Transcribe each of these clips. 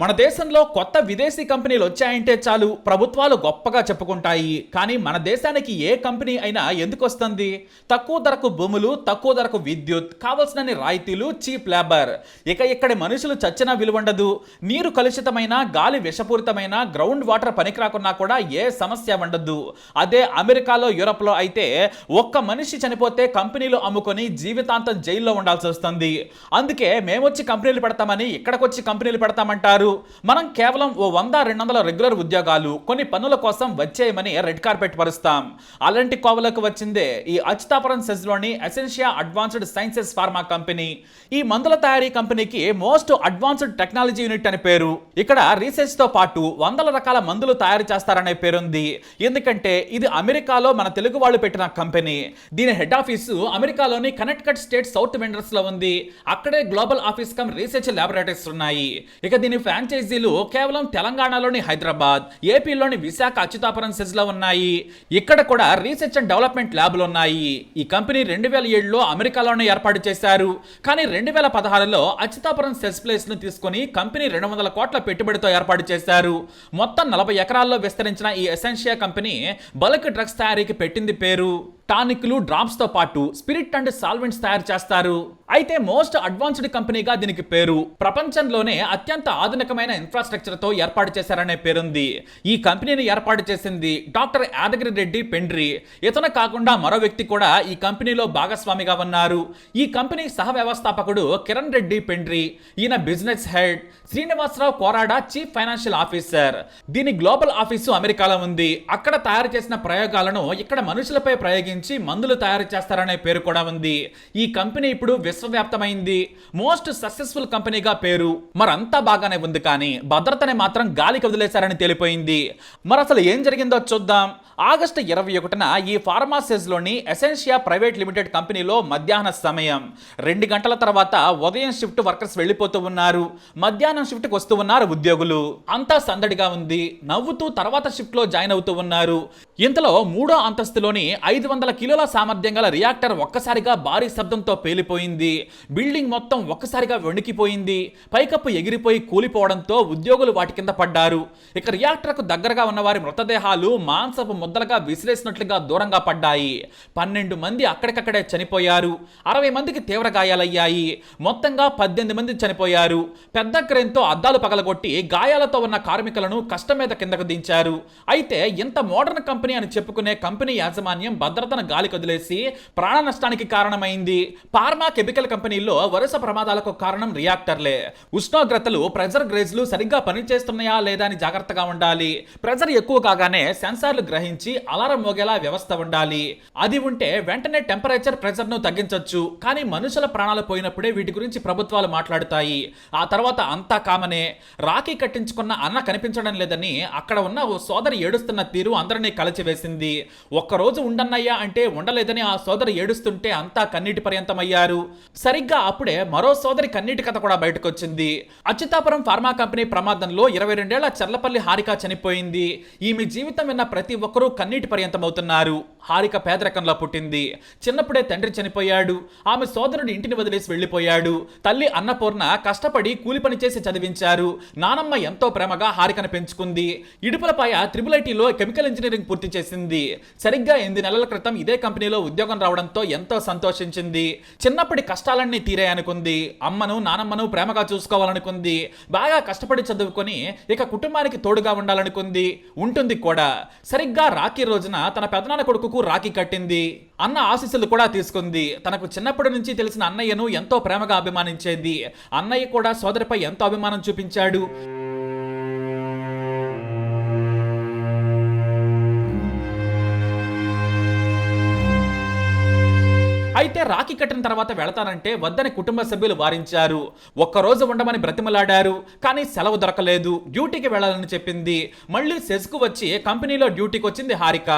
మన దేశంలో కొత్త విదేశీ కంపెనీలు వచ్చాయంటే చాలు ప్రభుత్వాలు గొప్పగా చెప్పుకుంటాయి. కానీ మన దేశానికి ఏ కంపెనీ అయినా ఎందుకు వస్తుంది? తక్కువ ధరకు భూములు, తక్కువ ధరకు విద్యుత్, కావలసినన్ని రాయితీలు, చీప్ లేబర్. ఇక ఇక్కడి మనుషులు చచ్చినా విలువండదు. నీరు కలుషితమైన, గాలి విషపూరితమైన, గ్రౌండ్ వాటర్ పనికిరాకున్నా కూడా ఏ సమస్య ఉండదు. అదే అమెరికాలో, యూరప్లో అయితే ఒక్క మనిషి చనిపోతే కంపెనీలు అమ్ముకొని జీవితాంతం జైల్లో ఉండాల్సి వస్తుంది. అందుకే మేమొచ్చి కంపెనీలు పెడతామని ఇక్కడికొచ్చి కంపెనీలు పెడతామంటారు. మనం కేవలం 100-200 రెగ్యులర్ ఉద్యోగాలు కొన్ని పనుల కోసం వచ్చేయమని రెడ్ కార్పెట్ పరుస్తాం. అలాంటి కోవలకు వచ్చిందే ఈ అచ్యుతాపురం సెజ్ లోని Essentia advanced sciences pharma company. ఈ మందుల తయారీ కంపెనీకి మోస్ట్ అడ్వాన్స్డ్ టెక్నాలజీ యూనిట్ అని పేరు. ఇక్కడ రీసెర్చ్ తో పాటు వందల రకాల మందులు తయారు చేస్తారనే పేరుంది. ఎందుకంటే ఇది అమెరికాలో మన తెలుగు వాళ్ళు పెట్టిన కంపెనీ. దీని హెడ్ ఆఫీసు అమెరికాలోని కనెక్టికట్ స్టేట్ సౌత్ వెండర్స్ లో ఉంది. అక్కడే global office come research laboratories ఉన్నాయి. ఇక దీని ఫ్రాంచైజీలు కేవలం తెలంగాణలోని హైదరాబాద్, ఏపీలోని విశాఖ అచ్యుతాపురం సెజ్ లో ఉన్నాయి. ఇక్కడ కూడా రీసెర్చ్ అండ్ డెవలప్మెంట్ ల్యాబ్లు ఉన్నాయి. ఈ కంపెనీ 2007లో అమెరికాలోనే ఏర్పాటు చేశారు. కానీ 2016లో అచ్యుతాపురం సెజ్ ప్లేస్ ను తీసుకుని కంపెనీ 200 కోట్ల పెట్టుబడితో ఏర్పాటు చేశారు. మొత్తం 40 ఎకరాల్లో విస్తరించిన ఈ ఎసెన్షియా కంపెనీ బల్క్ డ్రగ్స్ తయారీకి పెట్టింది పేరు. టానిక్లు, డ్రాప్స్ తో పాటు స్పిరిట్ అండ్ సాల్వెంట్స్ తయారు చేస్తారు. అయితే మోస్ట్ అడ్వాన్స్డ్ కంపెనీగా దీనికి పేరు. ప్రపంచంలోనే అత్యంత ఆధునికమైన ఇన్ఫ్రాస్ట్రక్చర్ తో ఏర్పాటు చేశారనే పేరుంది. ఈ కంపెనీని ఏర్పాటు చేసింది డాక్టర్ యాదగిరి రెడ్డి పెండ్రి. ఇతను కాకుండా మరో వ్యక్తి కూడా ఈ కంపెనీలో భాగస్వామిగా ఉన్నారు. ఈ కంపెనీ సహ వ్యవస్థాపకుడు కిరణ్ రెడ్డి పెండ్రి. ఈయన business head. Srinivasarao Korada chief financial officer. దీని గ్లోబల్ ఆఫీసు అమెరికాలో ఉంది. అక్కడ తయారు చేసిన ప్రయోగాలను ఇక్కడ మనుషులపై ప్రయోగించి మందులు తయారు చేస్తారనే పేరు కూడా ఉంది. ఈ కంపెనీ ఇప్పుడు విశ్వవ్యాప్తమైంది. మోస్ట్ సక్సెస్ఫుల్ కంపెనీగా పేరు. మరంతా బాగానే ఉంది, కానీ భద్రతని మాత్రం గాలికి వదిలేశారని తెలిపోయింది. మరి అసలు ఏం జరిగిందో చూద్దాం. ఆగస్టు 21న ఈ ఫార్మాసెస్ లోని ఎసెన్షియా ప్రైవేట్ లిమిటెడ్ కంపెనీలో మధ్యాహ్న సమయం 2 గంటల తర్వాత ఉదయం షిఫ్ట్ వర్కర్స్ వెళ్ళిపోతూ ఉన్నారు. మధ్యాహ్నం షిఫ్ట్ కి వస్తూ ఉన్నారు ఉద్యోగులు. అంతా సందడిగా ఉంది. నవ్వుతూ తర్వాత షిఫ్ట్ లో జాయిన్ అవుతూ ఉన్నారు. ఇంతలో 3వ అంతస్తులోని 500 కిలోల సామర్థ్యం గల రియాక్టర్ ఒక్కసారిగా భారీ శబ్దంతో పేలిపోయింది. బిల్డింగ్ మొత్తం ఒక్కసారిగా వణికిపోయింది. పైకప్పు ఎగిరిపోయి కూలిపోవడంతో ఉద్యోగులు వాటి కింద పడ్డారు. ఇక రియాక్టర్ కు దగ్గరగా ఉన్న వారి మృతదేహాలు మాంసపు ముద్దలుగా విసిరేసినట్లుగా దూరంగా పడ్డాయి. 12 మంది అక్కడికక్కడే చనిపోయారు. 60 మందికి తీవ్ర గాయాలయ్యాయి. మొత్తంగా 18 మంది చనిపోయారు. పెద్ద క్రేన్తో అద్దాలు పగలగొట్టి గాయాలతో ఉన్న కార్మికులను కష్టం మీద కిందకు దించారు. అయితే ఇంత మోడర్న్ కంపెనీ అని చెప్పుకునే కంపెనీ యాజమాన్యం భద్రతను గాలికి వదిలేసి ప్రాణ నష్టానికి కారణమైంది. ఫార్మా కెమికల్ కంపెనీల్లో వరుస ప్రమాదాలకు కారణం రియాక్టర్లే. ఉష్ణోగ్రతలు, ప్రెజర్ గ్రేజ్లు సరిగ్గా పనిచేస్తున్నాయా లేదా అని జాగ్రత్తగా ఉండాలి. ప్రెజర్ ఎక్కువ కాగానే సెన్సార్లు గ్రహించి అలారం మోగేలా వ్యవస్థ ఉండాలి. అది ఉంటే వెంటనే టెంపరేచర్, ప్రెజర్ ను తగ్గించొచ్చు. కానీ మనుషుల ప్రాణాలు పోయినప్పుడే వీటి గురించి ప్రభుత్వాలు మాట్లాడుతాయి. ఆ తర్వాత అంతా కామనే. రాఖీ కట్టించుకున్న అన్న కనిపించడం లేదని అక్కడ ఉన్న ఓ సోదరి ఏడుస్తున్న తీరు అందరినీ కలచివేసింది. ఒక్కరోజు ఉండన్నయ్యా అంటే ఉండలేదని ఆ సోదరి ఏడుస్తుంటే అంతా కన్నీటి పర్యంతమయ్యారు. సరిగ్గా అప్పుడే మరో సోదరి కన్నీటి కథ కూడా బయటకొచ్చింది. అచ్యుతాపురం ఫార్మా కంపెనీ ప్రమాదంలో 22 ఏళ్ల చర్లపల్లి హారిక చనిపోయింది. ఈమె జీవితం విన్న ప్రతి ఒక్కరూ కన్నీటి పర్యంతమవుతున్నారు. హారిక పేదరికంలో పుట్టింది. చిన్నప్పుడే తండ్రి చనిపోయాడు. ఆమె సోదరుడు ఇంటిని వదిలేసి వెళ్లిపోయాడు. తల్లి అన్నపూర్ణ కష్టపడి కూలి పని చేసి చదివించారు. నానమ్మ ఎంతో ప్రేమగా హారికను పెంచుకుంది. ఇడుపులపాయ IIITలో కెమికల్ ఇంజనీరింగ్ పూర్తి చేసింది. సరిగ్గా 8 నెలల క్రితం ఇదే కంపెనీలో ఉద్యోగం రావడంతో ఎంతో సంతోషించింది. చిన్నప్పటి కష్టాలన్నీ తీరాయనుకుంది. అమ్మను, నానమ్మను ప్రేమగా చూసుకోవాలనుకుంది. బాగా కష్టపడి చదువుకొని ఇక కుటుంబానికి తోడుగా ఉండాలనుకుంది. ఉంటుంది కూడా. సరిగ్గా రాఖీ రోజున తన పెదనాన్న కొడుకుకు రాఖీ కట్టింది. అన్న ఆశీస్సులు కూడా తీసుకుంది. తనకు చిన్నప్పటి నుంచి తెలిసిన అన్నయ్యను ఎంతో ప్రేమగా అభిమానించేది. అన్నయ్య కూడా సోదరిపై ఎంతో అభిమానం చూపించాడు. అయితే రాఖీ కట్టిన తర్వాత వెళతానంటే వద్దని కుటుంబ సభ్యులు వారించారు. ఒక్కరోజు ఉండమని బ్రతిమలాడారు. కానీ సెలవు దొరకలేదు. డ్యూటీకి వెళ్లాలని చెప్పింది. మళ్ళీ సెజ్కు వచ్చి కంపెనీలో డ్యూటీకి వచ్చింది హారిక.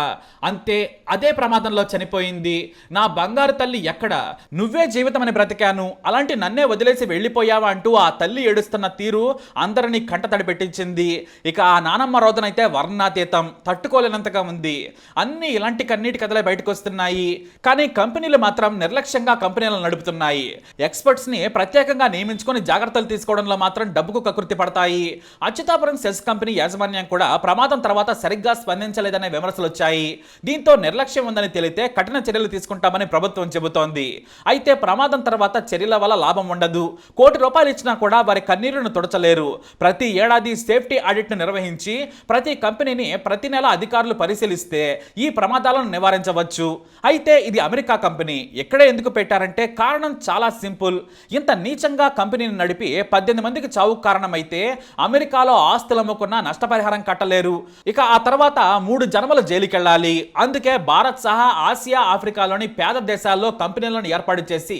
అంతే, అదే ప్రమాదంలో చనిపోయింది. నా బంగారు తల్లి ఎక్కడ? నువ్వే జీవితం అని బ్రతికాను, అలాంటి నన్నే వదిలేసి వెళ్ళిపోయావా అంటూ ఆ తల్లి ఏడుస్తున్న తీరు అందరినీ కంటతడి పెట్టించింది. ఇక ఆ నానమ్మ రోదనైతే వర్ణాతీతం, తట్టుకోలేనంతగా ఉంది. అన్ని ఇలాంటి కన్నీటి కథలే బయటకు వస్తున్నాయి. కానీ కంపెనీలు మాత్రం మాత్రం నిర్లక్ష్యంగా కంపెనీలను నడుపుతున్నాయి. ఎక్స్పర్ట్స్ ని ప్రత్యేకంగా నియమించుకొని జాగ్రత్తలు తీసుకోవడంలో మాత్రం డబ్బుకు కకృతి పడతాయి. అచ్యుతాపురం సెస్ కంపెనీ యాజమాన్యం కూడా ప్రమాదం తర్వాత సరిగ్గా స్పందించలేదనే విమర్శలు వచ్చాయి. దీంతో నిర్లక్ష్యం ఉందని తెలితే కఠిన చర్యలు తీసుకుంటామని ప్రభుత్వం చెబుతోంది. అయితే ప్రమాదం తర్వాత చర్యల వల్ల లాభం ఉండదు. ₹1 ఇచ్చినా కూడా వారి కన్నీరును తుడచలేరు. ప్రతి ఏడాది సేఫ్టీ ఆడిట్ ను నిర్వహించి ప్రతి కంపెనీని ప్రతి నెల అధికారులు పరిశీలిస్తే ఈ ప్రమాదాలను నివారించవచ్చు. అయితే ఇది అమెరికా కంపెనీ. ఇక్కడే ఎందుకు పెట్టారంటే కారణం చాలా సింపుల్. ఇంత నీచంగా కంపెనీని నడిపి 18 మందికి చావుకు కారణమైతే అమెరికాలో ఆస్తులు అమ్ముకున్న నష్టపరిహారం కట్టలేరు. ఇక ఆ తర్వాత 3 జన్మలు జైలుకెళ్ళాలి. అందుకే భారత్ సహా ఆసియా, ఆఫ్రికాలోని పేద దేశాల్లో కంపెనీలను ఏర్పాటు చేసి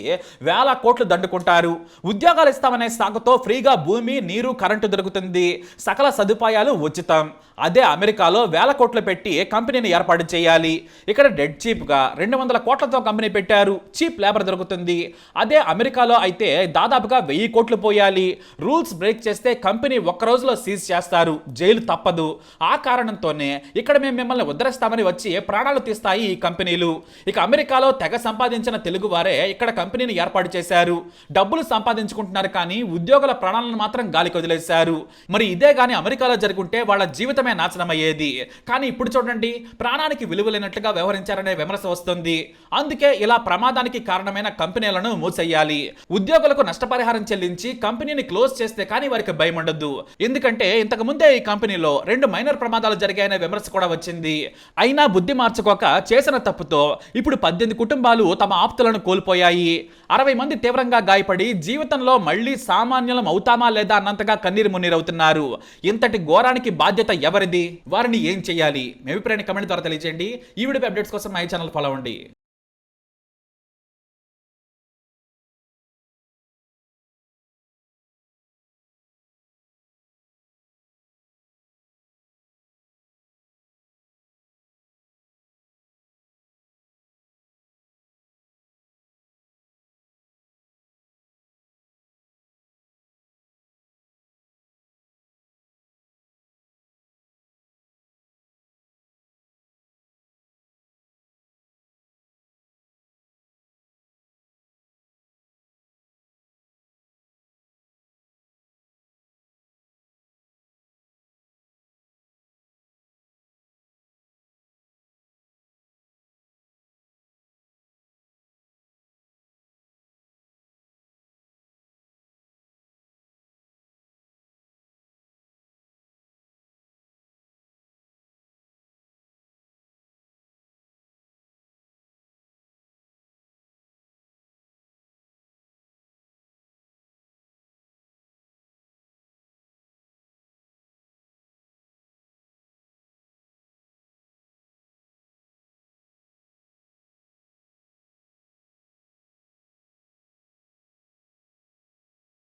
వేల కోట్లు దండుకుంటారు. ఉద్యోగాలు ఇస్తామనే సాకుతో ఫ్రీగా భూమి, నీరు, కరెంటు దొరుకుతుంది. సకల సదుపాయాలు ఉచితం. అదే అమెరికాలో వేల కోట్లు పెట్టి కంపెనీని ఏర్పాటు చేయాలి. ఇక్కడ డెడ్ చీప్ గా 200 కోట్లతో కంపెనీ పెట్టారు. చీప్ లేబర్ దొరుకుతుంది. అదే అమెరికాలో అయితే దాదాపుగా 1000 కోట్లు పోయాలి. రూల్స్ బ్రేక్ చేస్తే కంపెనీ ఒక్క రోజులో సీజ్ చేస్తారు. జైలు తప్పదు. ఆ కారణంతోనే ఇక్కడ మేము మిమ్మల్ని ఉద్ధరిస్తామని వచ్చి ప్రాణాలు తీస్తాయి ఈ కంపెనీలు. ఇక అమెరికాలో తెగ సంపాదించిన తెలుగు వారే ఇక్కడ కంపెనీని ఏర్పాటు చేశారు. డబ్బులు సంపాదించుకుంటున్నారు కానీ ఉద్యోగుల ప్రాణాలను మాత్రం గాలికి వదిలేశారు. మరి ఇదే కానీ అమెరికాలో జరుగుంటే వాళ్ళ జీవితమే నాశనమయ్యేది. కానీ ఇప్పుడు చూడండి, ప్రాణానికి విలువ లేనట్లుగా వ్యవహరించారనే విమర్శ వస్తుంది. అందుకే ఇలా ప్రమాదానికి కారణమైన కంపెనీలను మూసేయాలి. ఉద్యోగులకు నష్టపరిహారం చెల్లించి కంపెనీని క్లోజ్ చేస్తే కానీ వారికి భయం ఉండదు. ఎందుకంటే ఇంతకు ముందే ఈ కంపెనీలో 2 మైనర్ ప్రమాదాలు జరిగాయనే విమర్శ కూడా వచ్చింది. అయినా బుద్ధి మార్చుకోక చేసిన తప్పుతో ఇప్పుడు 18 కుటుంబాలు తమ ఆప్తులను కోల్పోయాయి. 60 మంది తీవ్రంగా గాయపడి జీవితంలో మళ్ళీ సామాన్యులం అవుతామా లేదా అన్నంతగా కన్నీరు మున్నీరవుతున్నారు. ఇంతటి ఘోరానికి బాధ్యత ఎవరిది? వారిని ఏం చేయాలి? మీ అభిప్రాయాన్ని కమెంట్ ద్వారా తెలియజేయండి. ఈ వీడియో అప్డేట్స్ కోసం మై ఛానల్ ఫాలో అవ్వండి.